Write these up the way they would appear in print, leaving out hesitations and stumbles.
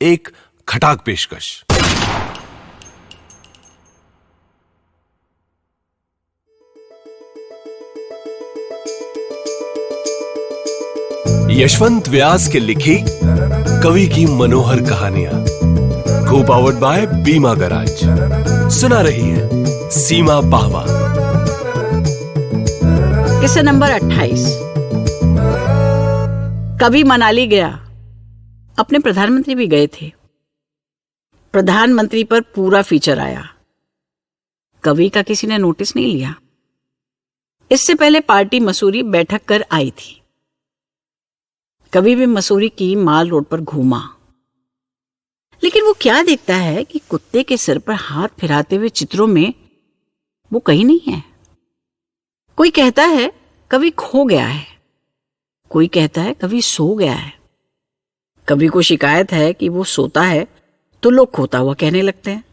एक खटाक पेशकश। यशवंत व्यास के लिखी कवि की मनोहर कहानियां, को पावर्ड बाय बीमा गराज। सुना रही है सीमा पाहवा। किस्सा नंबर 28। कवि मनाली गया। अपने प्रधानमंत्री भी गए थे। प्रधानमंत्री पर पूरा फीचर आया। कवि का किसी ने नोटिस नहीं लिया। इससे पहले पार्टी मसूरी बैठक कर आई थी। कवि भी मसूरी की माल रोड पर घूमा, लेकिन वो क्या देखता है कि कुत्ते के सिर पर हाथ फिराते हुए चित्रों में वो कहीं नहीं है। कोई कहता है कवि खो गया है, कोई कहता है कवि सो गया है। कवि को शिकायत है कि वो सोता है तो लोग खोता हुआ कहने लगते हैं।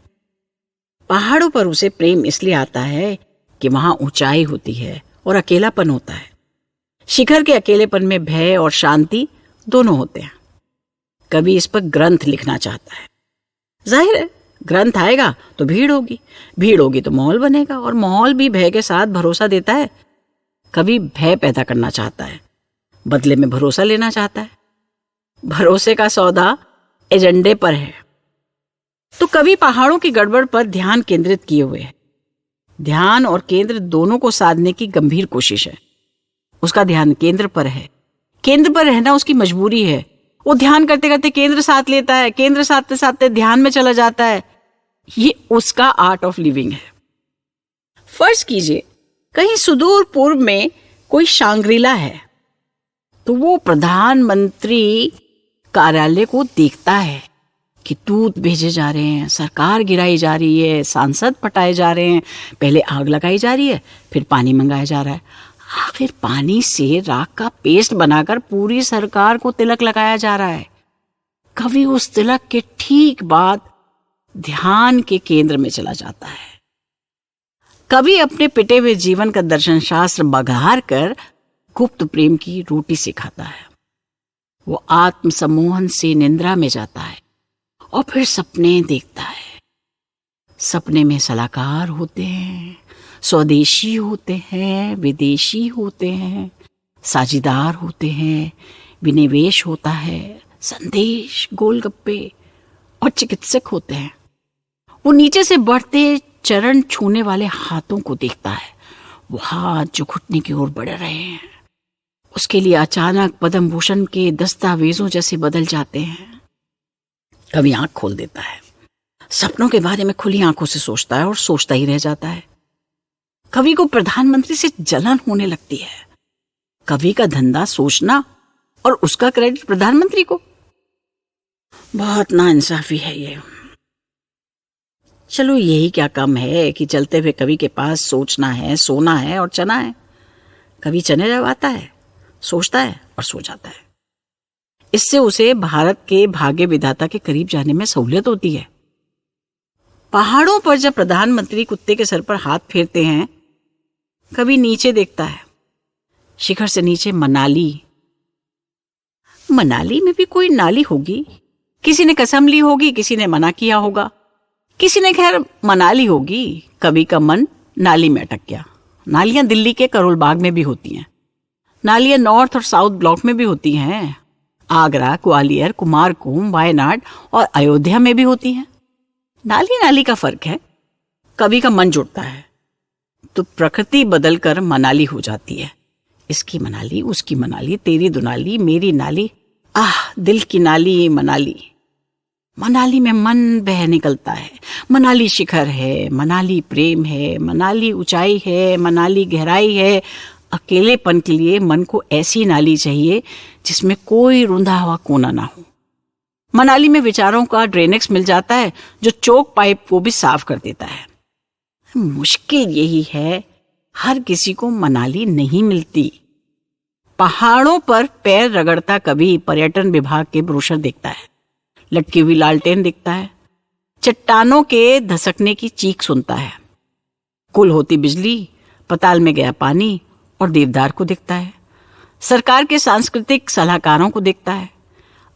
पहाड़ों पर उसे प्रेम इसलिए आता है कि वहां ऊंचाई होती है और अकेलापन होता है। शिखर के अकेलेपन में भय और शांति दोनों होते हैं। कवि इस पर ग्रंथ लिखना चाहता है। जाहिर है, ग्रंथ आएगा तो भीड़ होगी, भीड़ होगी तो माहौल बनेगा, और माहौल भी भय के साथ भरोसा देता है। कवि भय पैदा करना चाहता है, बदले में भरोसा लेना चाहता है। भरोसे का सौदा एजेंडे पर है। तो कवि पहाड़ों की गड़बड़ पर ध्यान केंद्रित किए हुए है। ध्यान और केंद्र दोनों को साधने की गंभीर कोशिश है। उसका ध्यान केंद्र पर है। केंद्र पर रहना उसकी मजबूरी है। वो ध्यान करते करते केंद्र साध लेता है, केंद्र साधते साधते ध्यान में चला जाता है। ये उसका आर्ट ऑफ लिविंग है। फर्ज कीजिए कहीं सुदूर पूर्व में कोई शांग्रीला है, तो वो प्रधानमंत्री कार्यालय को देखता है कि दूत भेजे जा रहे हैं, सरकार गिराई जा रही है, सांसद पटाए जा रहे हैं, पहले आग लगाई जा रही है, फिर पानी मंगाया जा रहा है, आखिर पानी से राख का पेस्ट बनाकर पूरी सरकार को तिलक लगाया जा रहा है। कवि उस तिलक के ठीक बाद ध्यान के केंद्र में चला जाता है। कवि अपने पिटे हुए जीवन का दर्शन शास्त्र बघार कर गुप्त प्रेम की रोटी सिखाता है। वो आत्म सम्मोहन से निंद्रा में जाता है और फिर सपने देखता है। सपने में सलाहकार होते हैं, स्वदेशी होते हैं, विदेशी होते हैं, साझीदार होते हैं, विनिवेश होता है, संदेश, गोलगप्पे और चिकित्सक होते हैं। वो नीचे से बढ़ते चरण छूने वाले हाथों को देखता है। वो हाथ जो घुटने की ओर बढ़ रहे हैं, उसके लिए अचानक पद्म भूषण के दस्तावेजों जैसे बदल जाते हैं। कभी आंख खोल देता है, सपनों के बारे में खुली आंखों से सोचता है और सोचता ही रह जाता है। कवि को प्रधानमंत्री से जलन होने लगती है। कवि का धंधा सोचना और उसका क्रेडिट प्रधानमंत्री को। बहुत नाइंसाफी है ये। चलो यही क्या कम है कि चलते हुए कवि के पास सोचना है, सोना है और चना है। कवि चने चबाता है, सोचता है और सो जाता है। इससे उसे भारत के भाग्य विधाता के करीब जाने में सहूलियत होती है। पहाड़ों पर जब प्रधानमंत्री कुत्ते के सर पर हाथ फेरते हैं, कभी नीचे देखता है। शिखर से नीचे मनाली। मनाली में भी कोई नाली होगी। किसी ने कसम ली होगी, किसी ने मना किया होगा, किसी ने खैर मनाली होगी। कवि का मन नाली में अटक गया। नालियां दिल्ली के करोल बाग में भी होती हैं। नालियां नॉर्थ और साउथ ब्लॉक में भी होती हैं। आगरा, ग्वालियर, कुमारकुम, वायनाड और अयोध्या में भी होती हैं। नाली नाली का फर्क है। कवि का मन जुड़ता है तो प्रकृति बदलकर मनाली हो जाती है। इसकी मनाली, उसकी मनाली, तेरी दुनाली, मेरी नाली, दिल की नाली मनाली। मनाली में मन बह निकलता है। मनाली शिखर है, मनाली प्रेम है, मनाली ऊंचाई है, मनाली गहराई है। अकेलेपन के लिए मन को ऐसी नाली चाहिए जिसमें कोई रुंधा हुआ कोना ना हो। मनाली में विचारों का ड्रेनेक्स मिल जाता है जो चोक पाइप को भी साफ कर देता है। मुश्किल यही है, हर किसी को मनाली नहीं मिलती। पहाड़ों पर पैर रगड़ता कभी पर्यटन विभाग के ब्रोशर देखता है, लटकी हुई लालटेन दिखता है, चट्टानों के धसकने की चीख सुनता है, कुल होती बिजली, पताल में गया पानी और देवदार को देखता है, सरकार के सांस्कृतिक सलाहकारों को देखता है,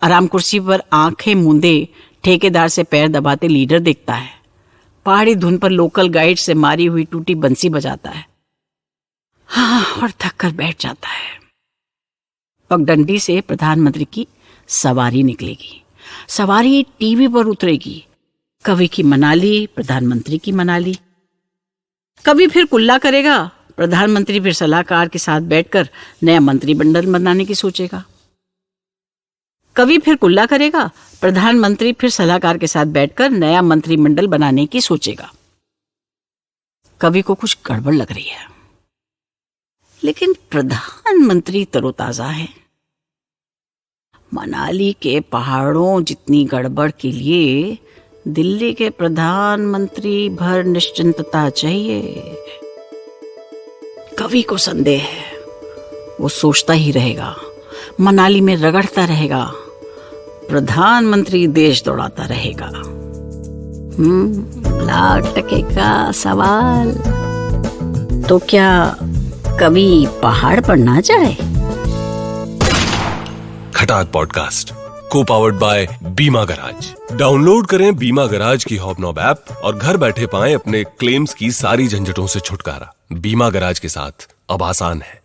आराम कुर्सी पर आंखें मूंदे ठेकेदार से पैर दबाते लीडर देखता है। पहाड़ी धुन पर लोकल गाइड से मारी हुई टूटी बंसी बजाता है। हाँ, और थक कर बैठ जाता है। पगडंडी से प्रधानमंत्री की सवारी निकलेगी। सवारी टीवी पर उतरेगी। कवि की मनाली, प्रधानमंत्री की मनाली। कवि फिर कुल्ला करेगा, प्रधानमंत्री फिर सलाहकार के साथ बैठकर नया मंत्रिमंडल बनाने की सोचेगा। कवि फिर कुल्ला करेगा, प्रधानमंत्री फिर सलाहकार के साथ बैठकर नया मंत्रिमंडल बनाने की सोचेगा। कवि को कुछ गड़बड़ लग रही है, लेकिन प्रधानमंत्री तरोताजा है। मनाली के पहाड़ों जितनी गड़बड़ के लिए दिल्ली के प्रधानमंत्री भर निश्चिंतता चाहिए। कवि को संदेह है। वो सोचता ही रहेगा, मनाली में रगड़ता रहेगा, प्रधानमंत्री देश दौड़ाता रहेगा। $1,00,000 का सवाल। तो क्या कभी पहाड़ पर ना जाए? खटाक पॉडकास्ट को पावर्ड बाय बीमा गराज। डाउनलोड करें बीमा गराज की हॉबनॉब ऐप और घर बैठे पाएं अपने क्लेम्स की सारी झंझटों से छुटकारा। बीमा गराज के साथ अब आसान है।